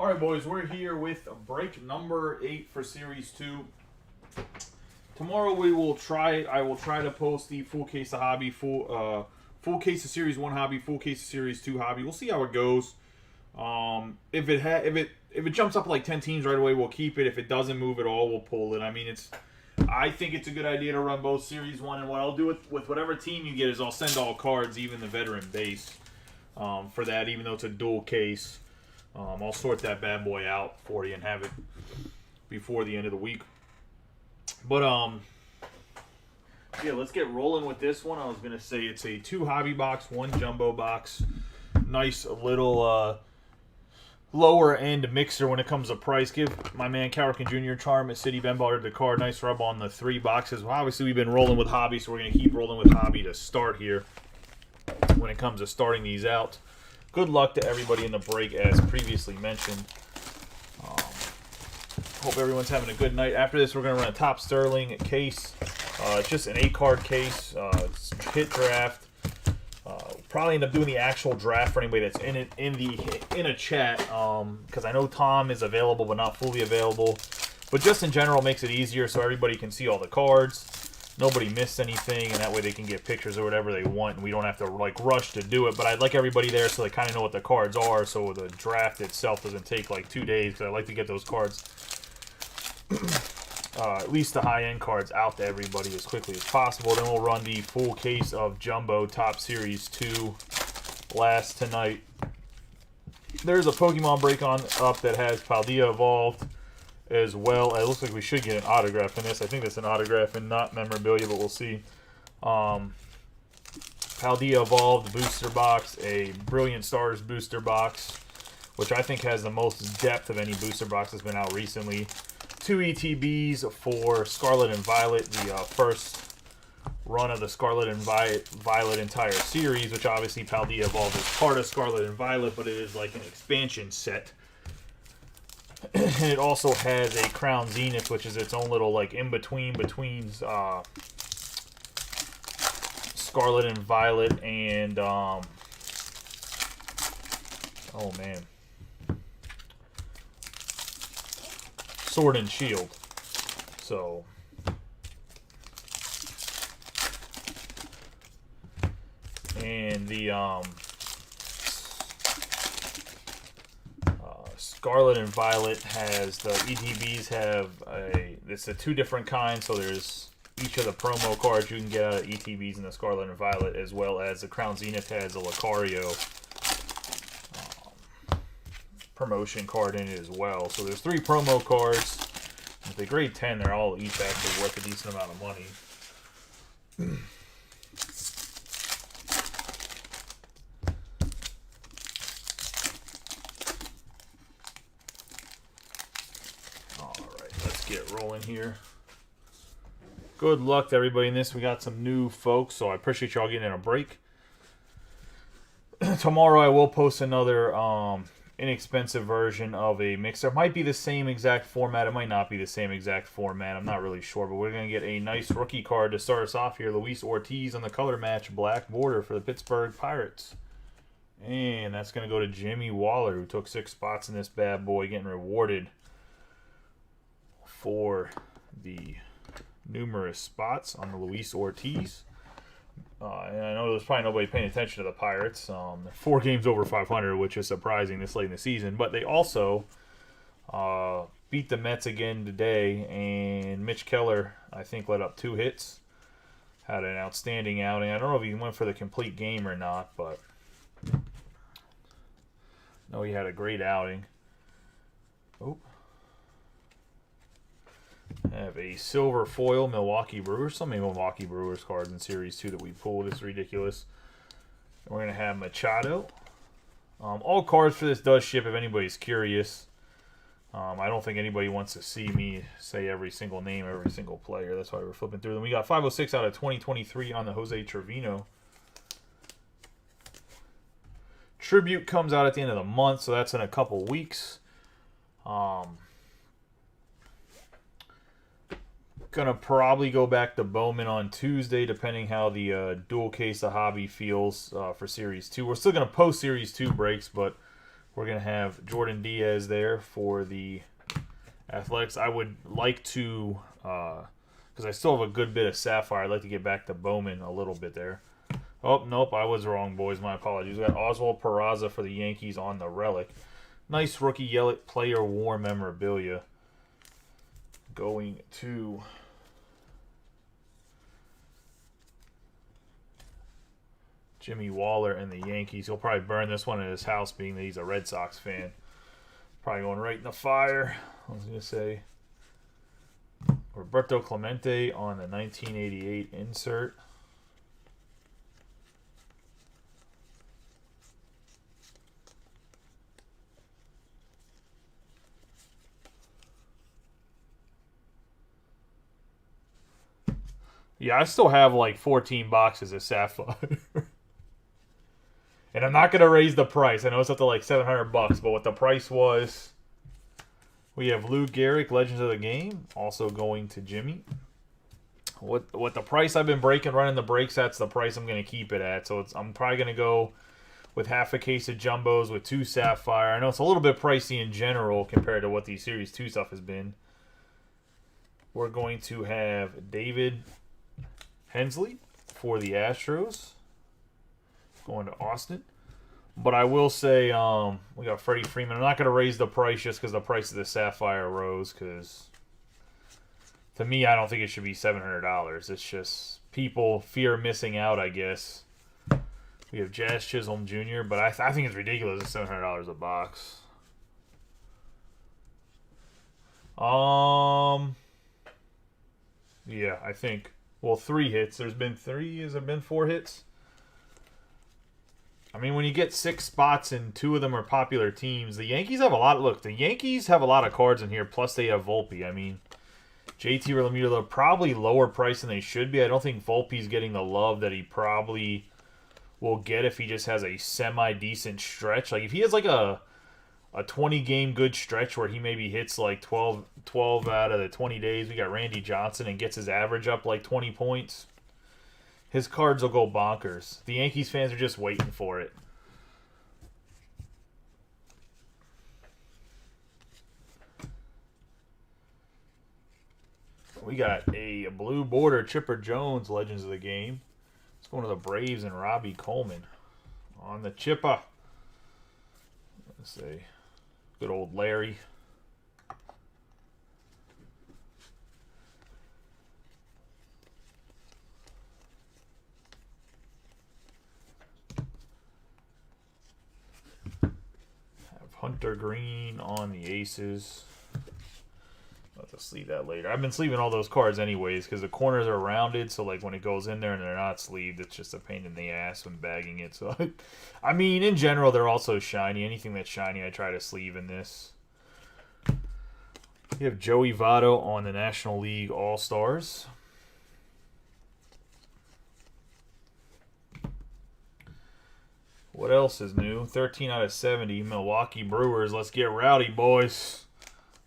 All right, boys, we're here with break number 8 for Series 2. Tomorrow I will try to post the full case of hobby, full case of Series 1 hobby, full case of Series 2 hobby. We'll see how it goes. If it jumps up like 10 teams right away, we'll keep it. If it doesn't move at all, we'll pull it. I mean, I think it's a good idea to run both Series 1, and what I'll do with whatever team you get is I'll send all cards, even the veteran base, for that, even though it's a dual case. I'll sort that bad boy out for you and have it before the end of the week. But, yeah, let's get rolling with this one. I was going to say it's a 2 hobby box, 1 jumbo box. Nice little lower end mixer when it comes to price. Give my man Cowrican Jr. Charm at City Ben Butter the card. Nice rub on the 3 boxes. Well, obviously, we've been rolling with hobby, so we're going to keep rolling with hobby to start here when it comes to starting these out. Good luck to everybody in the break, as previously mentioned. Hope everyone's having a good night. After this, we're going to run a Top Sterling case. Just an 8-card case. It's hit draft. Probably end up doing the actual draft for anybody that's in a chat, because I know Tom is available but not fully available. But just in general, makes it easier so everybody can see all the cards. Nobody missed anything, and that way they can get pictures or whatever they want, and we don't have to like rush to do it. But I'd like everybody there so they kind of know what the cards are, so the draft itself doesn't take like 2 days, because I like to get those cards, at least the high-end cards, out to everybody as quickly as possible. Then we'll run the full case of Jumbo Top Series 2 last tonight. There's a Pokemon break on up that has Paldea Evolved as well. It looks like we should get an autograph in this. I think that's an autograph and not memorabilia, but we'll see. Paldea Evolved booster box, a Brilliant Stars booster box, which I think has the most depth of any booster box that's been out recently. 2 ETBs for Scarlet and Violet, the first run of the Scarlet and Violet entire series, which obviously Paldea Evolved is part of Scarlet and Violet, but it is like an expansion set. And it also has a Crown Zenith, which is its own little like in-between between Scarlet and Violet and oh man, Sword and Shield. So and the Scarlet and Violet has the ETBs have it's a 2 different kinds, so there's each of the promo cards you can get out of ETBs in the Scarlet and Violet, as well as the Crown Zenith has a Lucario promotion card in it as well. So there's 3 promo cards. With the grade 10, they're all each actually worth a decent amount of money. Get rolling here. Good luck to everybody in this. We got some new folks, so I appreciate y'all getting in a break. Tomorrow I will post another inexpensive version of a mixer. It might be the same exact format. It might not be the same exact format. I'm not really sure, but we're going to get a nice rookie card to start us off here. Luis Ortiz on the color match black border for the Pittsburgh Pirates. And that's going to go to Jimmy Waller, who took 6 spots in this bad boy, getting rewarded for the numerous spots on the Luis Ortiz. And I know there's probably nobody paying attention to the Pirates. They're 4 games over 500, which is surprising this late in the season. But they also beat the Mets again today, and Mitch Keller, I think, let up 2 hits. Had an outstanding outing. I don't know if he went for the complete game or not, but no, he had a great outing. Oh. I have a silver foil Milwaukee Brewers. So many Milwaukee Brewers cards in Series 2 that we pulled. It's ridiculous. We're going to have Machado. All cards for this does ship if anybody's curious. I don't think anybody wants to see me say every single name, every single player. That's why we're flipping through them. We got 506 out of 2023 on the Jose Trevino. Tribute comes out at the end of the month, so that's in a couple weeks. Gonna probably go back to Bowman on Tuesday, depending how the dual case of hobby feels for Series 2. We're still gonna post Series 2 breaks, but We're going to have Jordan Diaz there for the Athletics. I would like to, because I still have a good bit of Sapphire, I'd like to get back to Bowman a little bit there. Oh, nope, I was wrong, boys. My apologies. We got Oswald Peraza for the Yankees on the relic. Nice rookie Yelich player war memorabilia. Going to Jimmy Waller and the Yankees. He'll probably burn this one at his house, being that he's a Red Sox fan. Probably going right in the fire. I was going to say Roberto Clemente on the 1988 insert. Yeah, I still have like 14 boxes of Sapphire. And I'm not going to raise the price. I know it's up to like $700, but what the price was, we have Lou Gehrig, Legends of the Game, also going to Jimmy. What the price I've been running the breaks, that's the price I'm going to keep it at. So I'm probably going to go with half a case of Jumbos with 2 Sapphire. I know it's a little bit pricey in general compared to what the Series 2 stuff has been. We're going to have David Hensley for the Astros. Going to Austin. But I will say, we got Freddie Freeman. I'm not going to raise the price just because the price of the Sapphire rose. Because to me, I don't think it should be $700. It's just people fear missing out, I guess. We have Jazz Chisholm Jr., but I think it's ridiculous at $700 a box. Yeah, I think. Well, 3 hits. There's been 3. Has there been 4 hits? I mean, when you get 6 spots and 2 of them are popular teams, the Yankees have a lot. Look, the Yankees have a lot of cards in here, plus they have Volpe. I mean, JT Realmuto probably lower price than they should be. I don't think Volpe's getting the love that he probably will get if he just has a semi-decent stretch. Like, if he has like a 20-game good stretch where he maybe hits like 12 out of the 20 days, we got Randy Johnson, and gets his average up like 20 points, his cards will go bonkers. The Yankees fans are just waiting for it. We got a blue border Chipper Jones, Legends of the Game. Let's go to the Braves and Robbie Coleman on the Chipper. Let's see. Good old Larry. Hunter Green on the Aces. I'll have to sleeve that later. I've been sleeving all those cards anyways because the corners are rounded, so like when it goes in there and they're not sleeved, it's just a pain in the ass when bagging it. So, I mean, in general, they're also shiny. Anything that's shiny, I try to sleeve in this. You have Joey Votto on the National League All-Stars. What else is new? 13 out of 70. Milwaukee Brewers. Let's get rowdy, boys.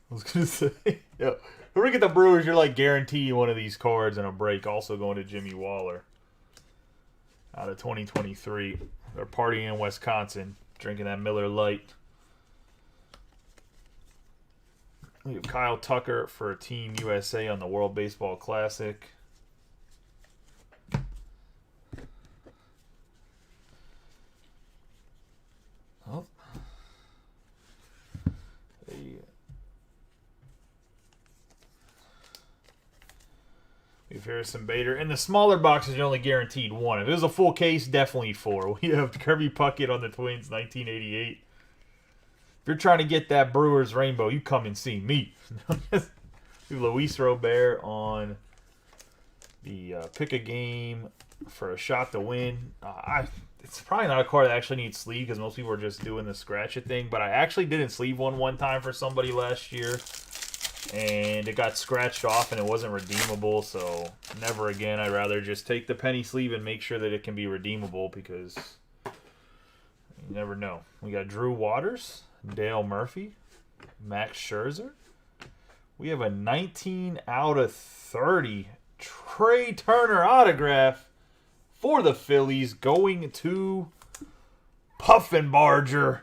I was going to say, yeah. If we get the Brewers, you're like guaranteeing one of these cards in a break. Also going to Jimmy Waller. Out of 2023. They're partying in Wisconsin. Drinking that Miller Lite. We have Kyle Tucker for Team USA on the World Baseball Classic. Oh. We have Harrison Bader. In the smaller boxes, you're only guaranteed 1. If it was a full case, definitely 4. We have Kirby Puckett on the Twins, 1988. If you're trying to get that Brewers rainbow, you come and see me. Luis Robert on the pick a game for a shot to win. It's probably not a card that actually needs sleeve because most people are just doing the scratch it thing. But I actually didn't sleeve one time for somebody last year. And it got scratched off and it wasn't redeemable. So never again. I'd rather just take the penny sleeve and make sure that it can be redeemable because you never know. We got Drew Waters, Dale Murphy, Max Scherzer. We have a 19 out of 30 Trey Turner autograph for the Phillies going to Puffenbarger.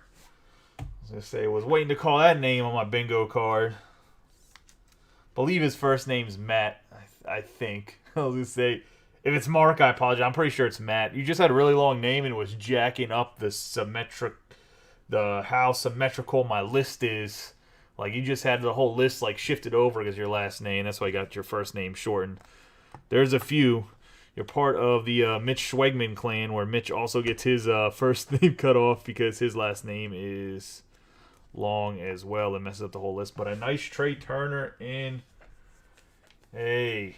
was gonna say, was waiting to call that name on my bingo card. Believe his first name's Matt. I think. I was gonna say, if it's Mark, I apologize. I'm pretty sure it's Matt. You just had a really long name and was jacking up how symmetrical my list is. Like, you just had the whole list like shifted over because your last name. That's why I got your first name shortened. There's a few. You're part of the Mitch Schwegman clan, where Mitch also gets his first name cut off because his last name is long as well. It messes up the whole list. But a nice Trey Turner in a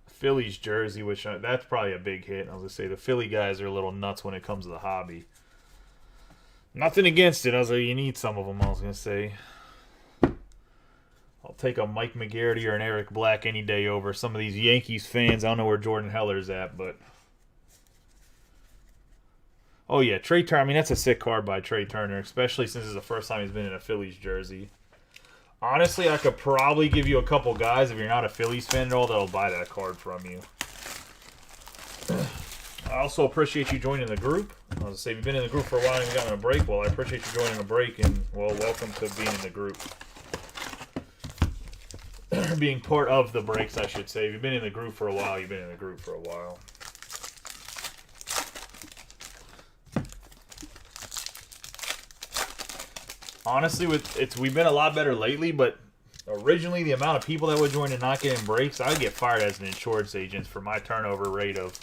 Phillies jersey, which that's probably a big hit. I was going to say, the Philly guys are a little nuts when it comes to the hobby. Nothing against it. I was like, you need some of them, I was going to say. I'll take a Mike McGarity or an Eric Black any day over some of these Yankees fans. I don't know where Jordan Heller's at, but... Oh, yeah, Trey Turner. I mean, that's a sick card by Trey Turner, especially since it's the first time he's been in a Phillies jersey. Honestly, I could probably give you a couple guys, if you're not a Phillies fan at all, that'll buy that card from you. I also appreciate you joining the group. I was going to say, if you've been in the group for a while and you got on a break, well, I appreciate you joining a break, and, well, welcome to being in the group. Being part of the breaks, I should say. If you've been in the group for a while, you've been in the group for a while. Honestly, we've been a lot better lately, but originally the amount of people that would join and not getting breaks, I would get fired as an insurance agent for my turnover rate of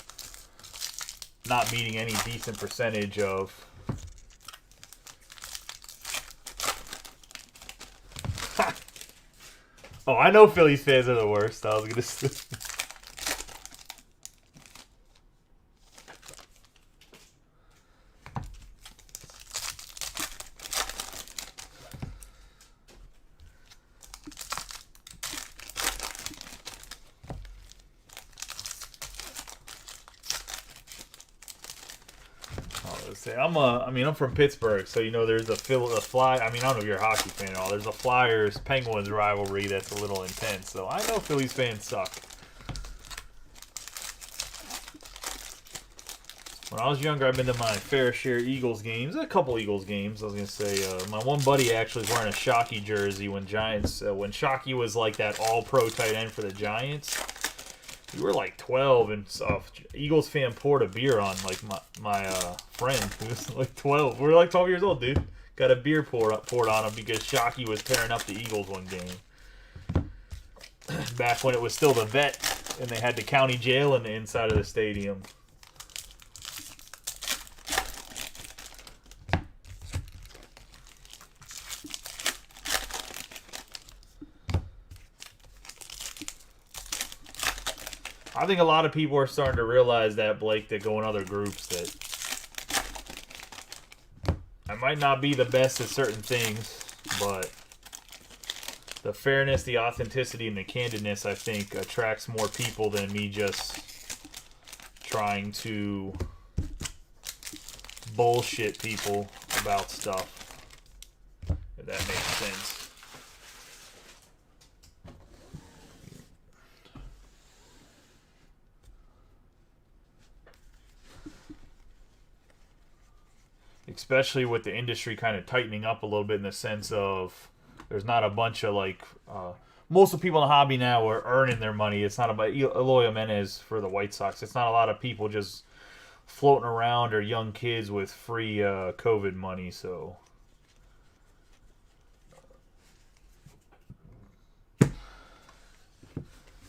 not meeting any decent percentage of... Oh, I know Phillies fans are the worst. I was going to say. I'm from Pittsburgh, so you know there's a Fly. I mean, I don't know if you're a hockey fan at all. There's a Flyers Penguins rivalry that's a little intense. So I know Phillies fans suck. When I was younger, I've been to my fair share of Eagles games, a couple Eagles games. I was gonna say, my one buddy actually was wearing a Shockey jersey when when Shockey was like that All-Pro tight end for the Giants. We were like 12 and stuff. Eagles fan poured a beer on like my friend who was like 12. We were like 12 years old, dude. Got a beer poured on him because Shockey was tearing up the Eagles one game. Back when it was still the vet and they had the county jail in the inside of the stadium. I think a lot of people are starting to realize that, Blake, that go in other groups, that I might not be the best at certain things, but the fairness, the authenticity, and the candidness, I think, attracts more people than me just trying to bullshit people about stuff, if that makes sense. Especially with the industry kind of tightening up a little bit in the sense of there's not a bunch of like most of the people in the hobby now are earning their money. It's not about Eloy Jimenez for the White Sox. It's not a lot of people just floating around or young kids with free COVID money. So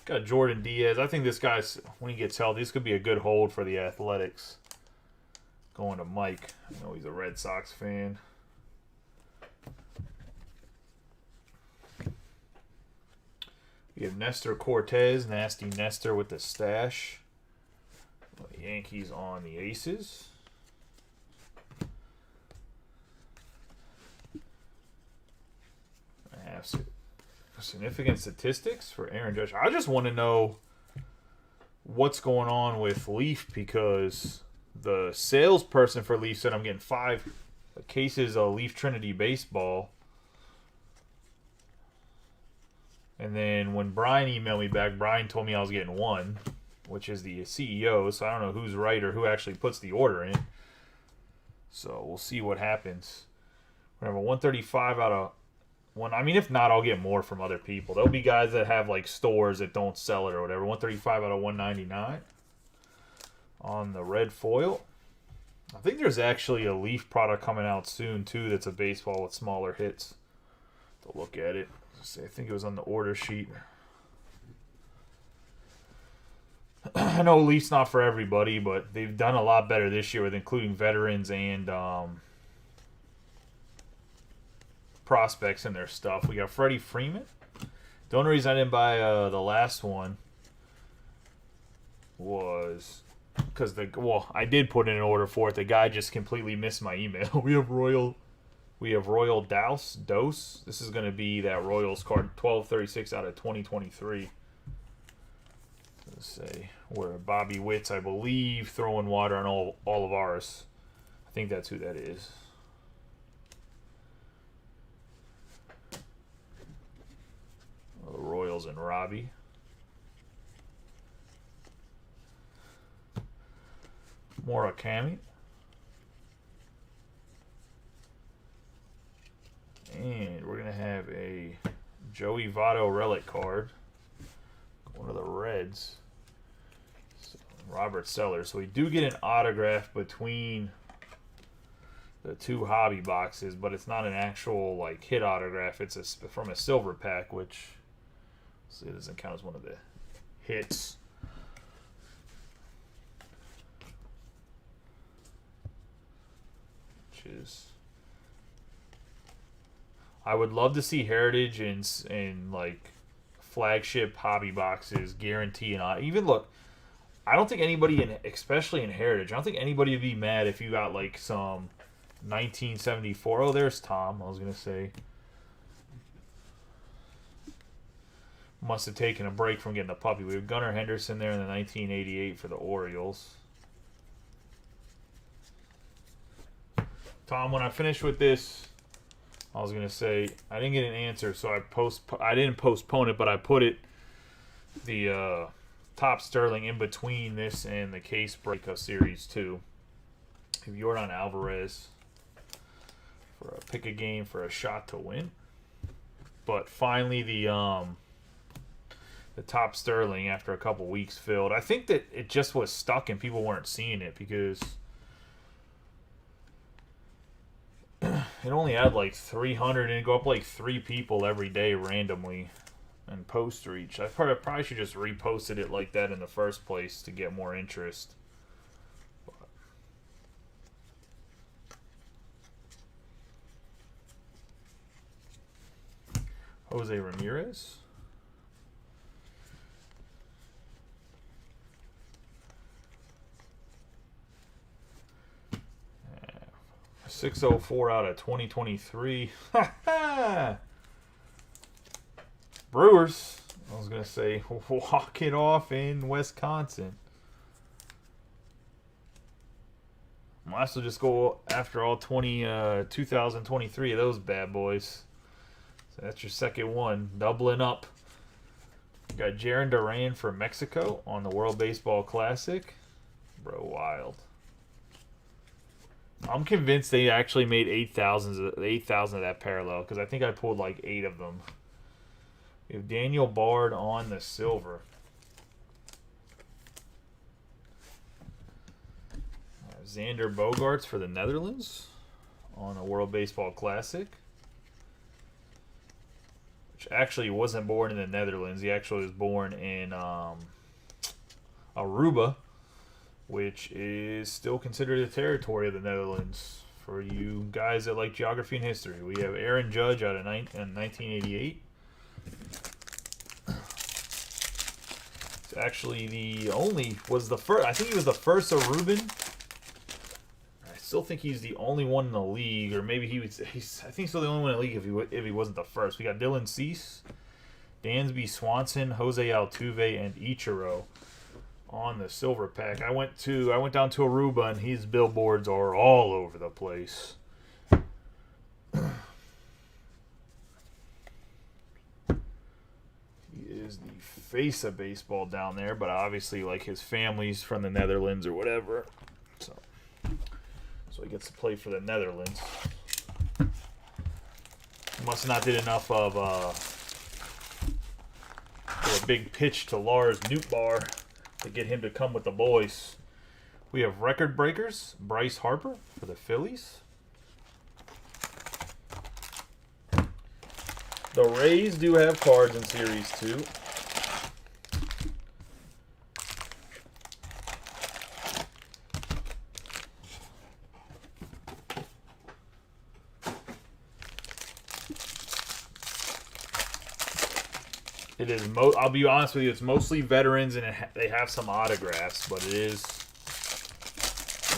got Jordan Diaz. I think this guy's, when he gets healthy, this could be a good hold for the Athletics. Going to Mike. I know he's a Red Sox fan. We have Nestor Cortez, Nasty Nestor with the stash. The Yankees on the Aces. I have significant statistics for Aaron Judge. I just want to know what's going on with Leaf, because the salesperson for Leaf said I'm getting 5 cases of Leaf Trinity baseball. And then when Brian emailed me back, Brian told me I was getting 1, which is the CEO. So I don't know who's right or who actually puts the order in. So we'll see what happens. We're gonna have a 135 out of one. I mean, if not, I'll get more from other people. There'll be guys that have like stores that don't sell it or whatever. 135 out of 199 on the red foil. I think there's actually a Leaf product coming out soon too. That's a baseball with smaller hits. To look at it, I think it was on the order sheet. I know Leaf's not for everybody, but they've done a lot better this year with including veterans and prospects in their stuff. We got Freddie Freeman. The only reason I didn't buy the last one was because I did put in an order for it. The guy just completely missed my email. We have Royal Dose. This is going to be that Royals card, 1236 out of 2023. Let's say where Bobby Witt's, I believe, throwing water on all of ours. I think that's who that is. The Royals and Robbie. Murakami. And we're going to have a Joey Votto relic card. One of the Reds. So, Robert Sellers. So we do get an autograph between the two hobby boxes, but it's not an actual like hit autograph. It's from a silver pack, which it doesn't count as one of the hits. Which is, I would love to see Heritage and like flagship hobby boxes guarantee, and even look, I don't think anybody especially in Heritage, I don't think anybody would be mad if you got like some 1974. Oh, there's Tom. I was gonna say must have taken a break from getting a puppy. We have Gunnar Henderson there in the 1988 for the Orioles. Tom, when I finish with this, I was gonna say I didn't get an answer, so I didn't postpone it, but I put it the top Sterling in between this and the case break of Series 2. If Yordan Alvarez for a pick a game for a shot to win, but finally the top Sterling after a couple weeks filled. I think that it just was stuck and people weren't seeing it because it only had like 300 and it'd go up like 3 people every day randomly and post reach. I probably should just reposted it like that in the first place to get more interest. Jose Ramirez. 604 out of 2023. Brewers. I was going to say, walk it off in Wisconsin. Might as well just go after all 2023 of those bad boys. So that's your second one. Doubling up. You got Jarren Duran for Mexico on the World Baseball Classic. Bro, wild. I'm convinced they actually made 8,000 of that parallel because I think I pulled like 8 of them. We have Daniel Bard on the silver. Xander Bogaerts for the Netherlands on the World Baseball Classic. Which actually wasn't born in the Netherlands. He actually was born in Aruba, which is still considered a territory of the Netherlands for you guys that like geography and history. We have Aaron Judge out of 1988. It's actually the first. I think he was the first Aruban. I still think he's the only one in the league, or maybe I think he's still the only one in the league if he wasn't the first. We got Dylan Cease, Dansby Swanson, Jose Altuve, and Ichiro on the silver pack. I went down to Aruba, and his billboards are all over the place. He is the face of baseball down there, but obviously like his family's from the Netherlands or whatever. So So he gets to play for the Netherlands. Must not did enough of a big pitch to Lars Nootbaar to get him to come with the boys. We have record breakers, Bryce Harper for the Phillies. The Rays do have cards in Series 2. It is I'll be honest with you, it's mostly veterans and they have some autographs, but it is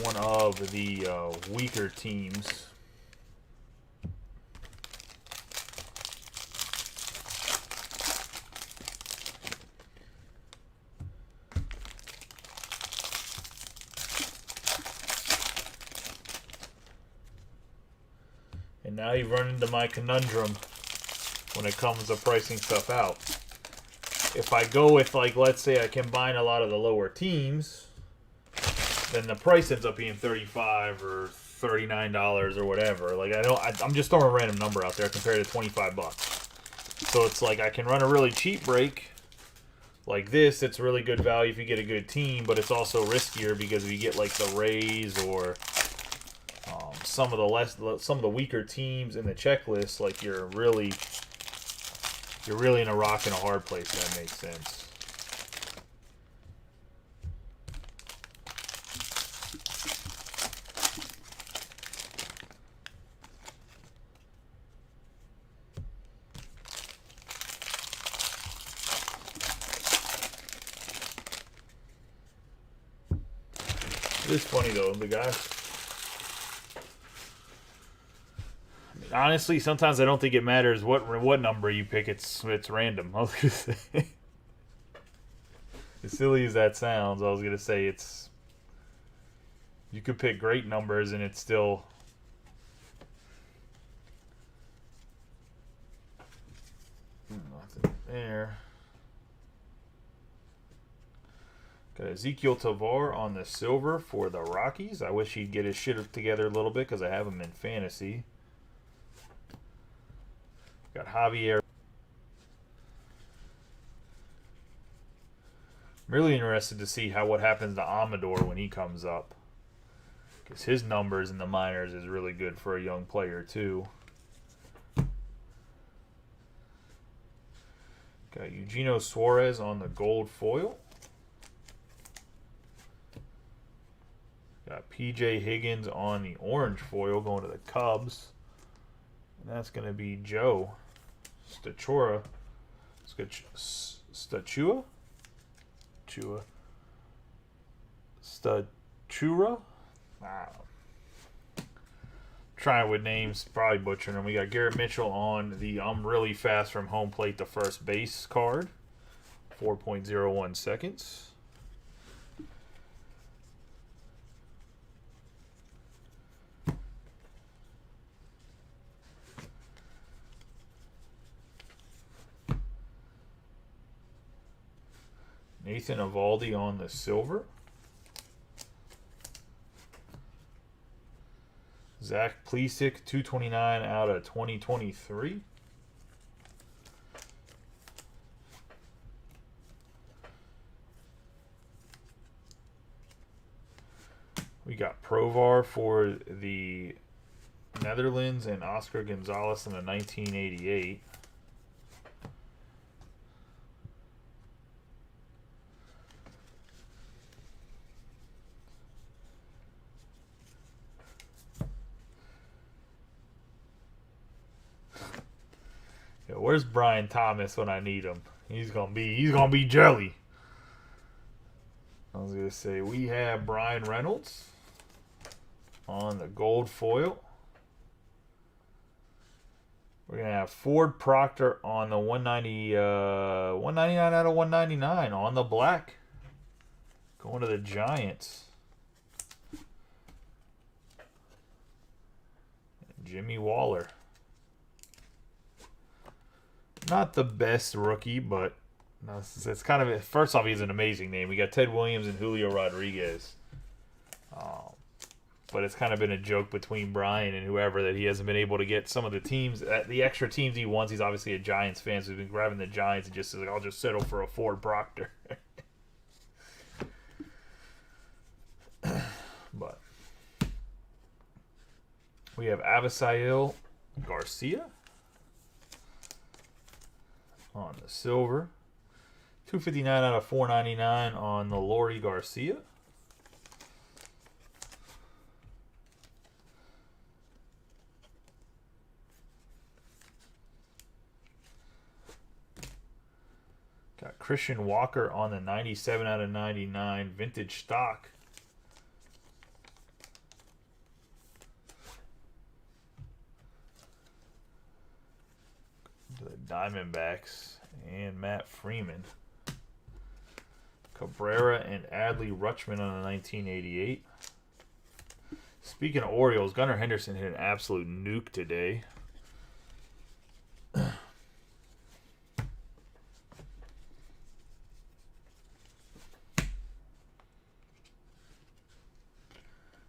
one of the weaker teams. And now you run into my conundrum when it comes to pricing stuff out. If I go with, like, let's say I combine a lot of the lower teams, then the price ends up being $35 or $39 or whatever. Like, I'm just throwing a random number out there compared to $25. So it's like I can run a really cheap break like this. It's really good value if you get a good team, but it's also riskier because if you get like the Rays or some of the weaker teams in the checklist, like you're really in a rock and a hard place. If that makes sense. It is funny though, the guy. Honestly, sometimes I don't think it matters what number you pick. It's random. I was gonna say, as silly as that sounds, I was gonna say you could pick great numbers and it's still nothing there. Got Ezequiel Tovar on the silver for the Rockies. I wish he'd get his shit together a little bit because I have him in fantasy. Got Javier. I'm really interested to see what happens to Amador when he comes up, because his numbers in the minors is really good for a young player too. Got Eugenio Suarez on the gold foil. Got PJ Higgins on the orange foil going to the Cubs. And that's going to be Joe Stachura. Stachura? Trying with names, probably butchering them. We got Garrett Mitchell on the I'm really fast from home plate to first base card. 4.01 seconds. Nathan Eovaldi on the silver. Zach Plesac, 229 out of 2023. We got Provar for the Netherlands and Oscar Gonzalez in the 1988. Where's Brian Thomas when I need him? He's gonna be jelly. I was gonna say we have Brian Reynolds on the gold foil. We're gonna have Ford Proctor on the 199 out of 199 on the black. Going to the Giants. Jimmy Waller. Not the best rookie, but it's kind of, first off, he's an amazing name. We got Ted Williams and Julio Rodriguez. but it's kind of been a joke between Brian and whoever that he hasn't been able to get some of the teams, the extra teams he wants. He's obviously a Giants fan, so he's been grabbing the Giants and just says, like, I'll just settle for a Ford Proctor. But we have Avisail Garcia on the silver. 259 out of 499 on the Lori Garcia. Got Christian Walker on the 97 out of 99 vintage stock. The Diamondbacks and Matt Freeman. Cabrera and Adley Rutschman on the 1988. Speaking of Orioles, Gunnar Henderson hit an absolute nuke today.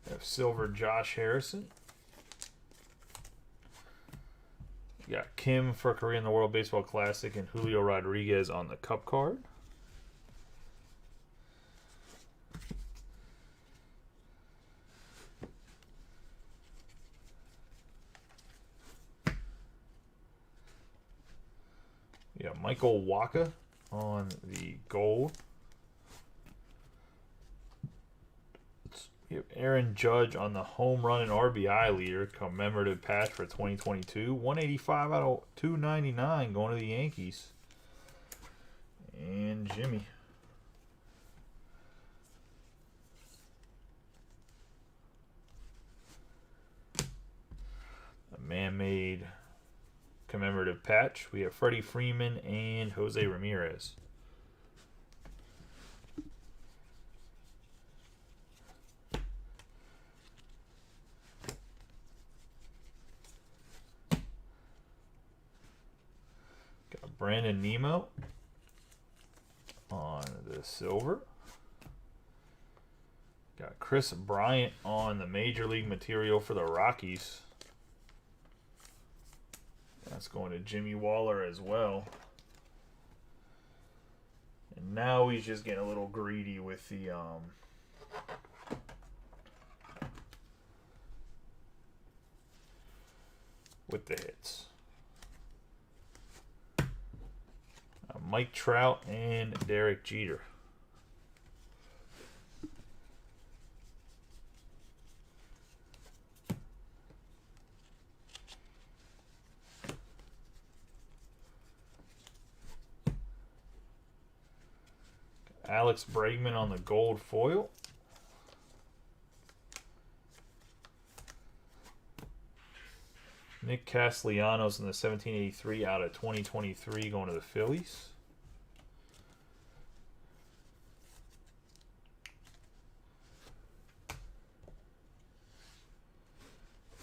Have silver Josh Harrison. You got Kim for Korea in the World Baseball Classic and Julio Rodriguez on the Cup card. Yeah, Michael Wacha on the gold. We have Aaron Judge on the home run and RBI leader, commemorative patch for 2022. 185 out of 299 going to the Yankees. And Jimmy. A man-made commemorative patch. We have Freddie Freeman and Jose Ramirez. Got Brandon Nimmo on the silver. Got Chris Bryant on the Major League material for the Rockies. That's going to Jimmy Waller as well. And now he's just getting a little greedy with the hits. Mike Trout and Derek Jeter. Alex Bregman on the gold foil. Nick Castellanos in the 1783 out of 2023 going to the Phillies.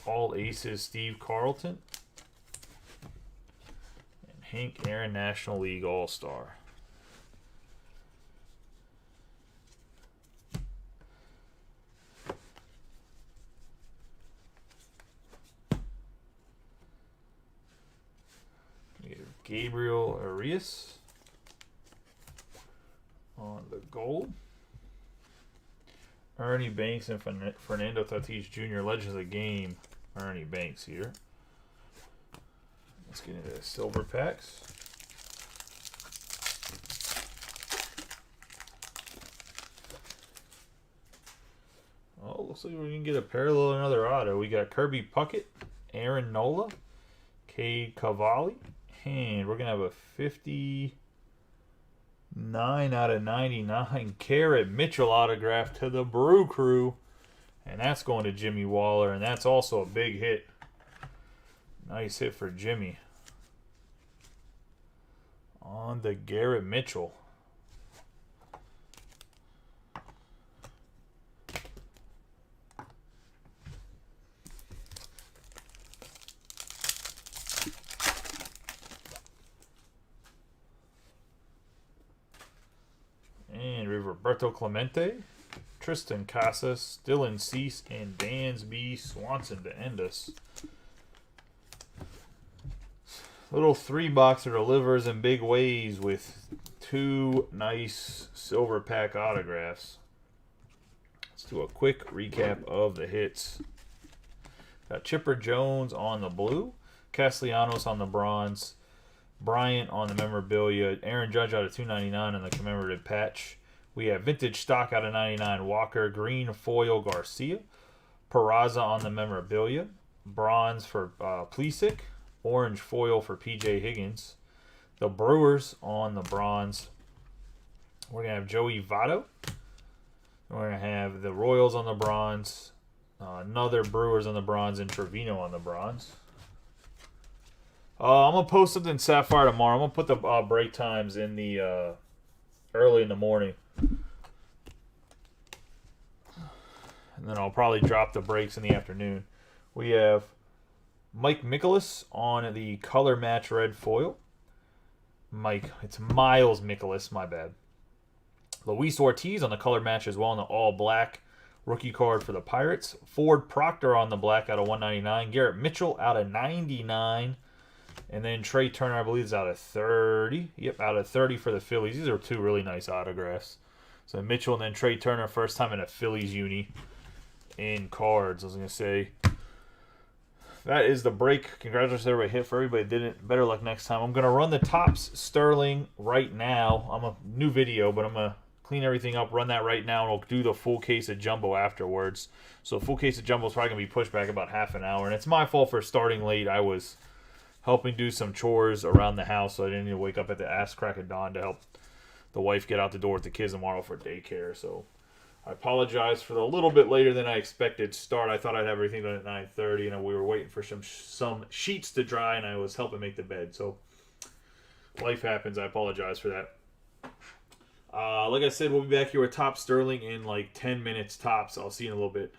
All aces Steve Carlton. And Hank Aaron National League All-Star. Gabriel Arias on the gold. Ernie Banks and Fernando Tatis Jr. Legends of the Game. Ernie Banks here. Let's get into the silver packs. Oh, looks like we can get a parallel another auto. We got Kirby Puckett, Aaron Nola, Cade Cavalli. And we're going to have a 59 out of 99 Carrot Mitchell autograph to the Brew Crew. And that's going to Jimmy Waller. And that's also a big hit. Nice hit for Jimmy. On the Garrett Mitchell. And Roberto Clemente Tristan Casas, Dylan Cease, and Dansby Swanson to end us. Little 3-boxer delivers in big ways with 2 nice silver pack autographs. Let's do a quick recap of the hits. Got Chipper Jones on the blue, Castellanos on the bronze, Bryant on the memorabilia, Aaron Judge out of 299 on the commemorative patch. We have vintage stock out of 99 Walker, green foil Garcia, Peraza on the memorabilia, bronze for Plesac, orange foil for PJ Higgins. The Brewers on the bronze. We're going to have Joey Votto. We're going to have the Royals on the bronze. Another Brewers on the bronze and Trevino on the bronze. I'm going to post something Sapphire tomorrow. I'm going to put the break times in the early in the morning. And then I'll probably drop the breaks in the afternoon. We have Mike Mikolas on the color match red foil. It's Miles Mikolas, my bad. Luis Ortiz on the color match as well in the all black rookie card for the Pirates. Ford Proctor on the black out of 199. Garrett Mitchell out of 99. And then Trey Turner, I believe, is out of 30. Yep, out of 30 for the Phillies. These are 2 really nice autographs. So Mitchell and then Trey Turner, first time in a Phillies uni in cards. I was going to say, that is the break. Congratulations, everybody hit. For everybody that didn't, better luck next time. I'm going to run the Topps Sterling right now. I'm a new video, but I'm going to clean everything up, run that right now, and we'll do the full case of Jumbo afterwards. So full case of Jumbo is probably going to be pushed back about half an hour. And it's my fault for starting late. I was helping do some chores around the house, so I didn't need to wake up at the ass crack of dawn to help the wife get out the door with the kids tomorrow for daycare. So I apologize for the little bit later than I expected start. I thought I'd have everything done at 9:30, and we were waiting for some sheets to dry, and I was helping make the bed. So life happens. I apologize for that. Like I said, we'll be back here with Topps Sterling in like 10 minutes tops. I'll see you in a little bit.